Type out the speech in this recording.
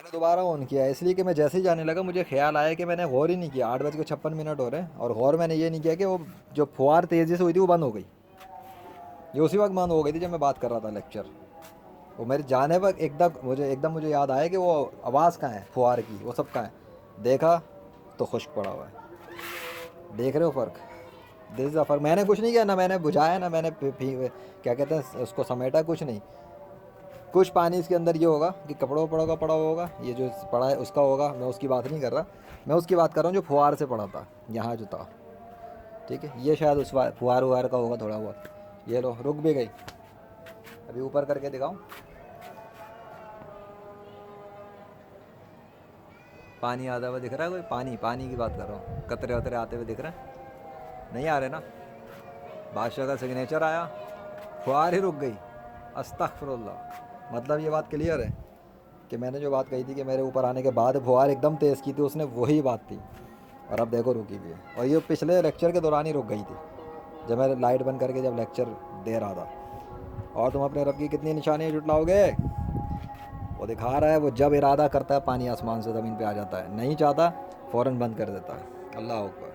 मैंने दोबारा ऑन किया इसलिए कि मैं जैसे ही जाने लगा मुझे ख्याल आया कि मैंने गौर ही नहीं किया, 8:56 हो रहे हैं और गौर मैंने ये नहीं किया कि वो जो फुहार तेज़ी से हुई थी वो बंद हो गई। ये उसी वक्त बंद हो गई थी जब मैं बात कर रहा था लेक्चर। वो मेरे जाने पर एकदम मुझे याद आया कि वो आवाज़ कहाँ है फुहार की, वो सब कहाँ है। देखा तो खुश्क पड़ा हुआ है। देख रहे हो फ़र्क? दिस इज़ अ फ़र्क। मैंने कुछ नहीं किया, ना मैंने बुझाया, ना मैंने क्या कहते हैं उसको समेटा, कुछ नहीं। कुछ पानी इसके अंदर ये होगा कि कपड़ों वपड़ों का पड़ा हुआ होगा, ये जो पड़ा है उसका होगा, मैं उसकी बात नहीं कर रहा। मैं उसकी बात कर रहा हूँ जो फुहार से पड़ा था, यहाँ जो था। ठीक है, ये शायद उस फुहार वुहार का होगा थोड़ा बहुत। ये लो रुक भी गई। अभी ऊपर करके दिखाऊँ? पानी आता हुआ दिख रहा है कोई? पानी पानी की बात कर रहा हूँ, कतरे वतरे आते हुए दिख रहे हैं? नहीं आ रहे ना? बादशाह का सिग्नेचर आया, फुहार ही रुक गई। अस्तगफुरुल्लाह। मतलब ये बात क्लियर है कि मैंने जो बात कही थी कि मेरे ऊपर आने के बाद फुहार एकदम तेज़ की थी, उसने वही बात थी। और अब देखो रुकी भी है, और ये पिछले लेक्चर के दौरान ही रुक गई थी, जब मैं लाइट बंद करके जब लेक्चर दे रहा था। और तुम अपने रब की कितनी निशानियाँ जुटलाओगे? वो दिखा रहा है, वो जब इरादा करता है पानी आसमान से ज़मीन पे आ जाता है, नहीं चाहता फ़ौरन बंद कर देता है। अल्लाह अकबर।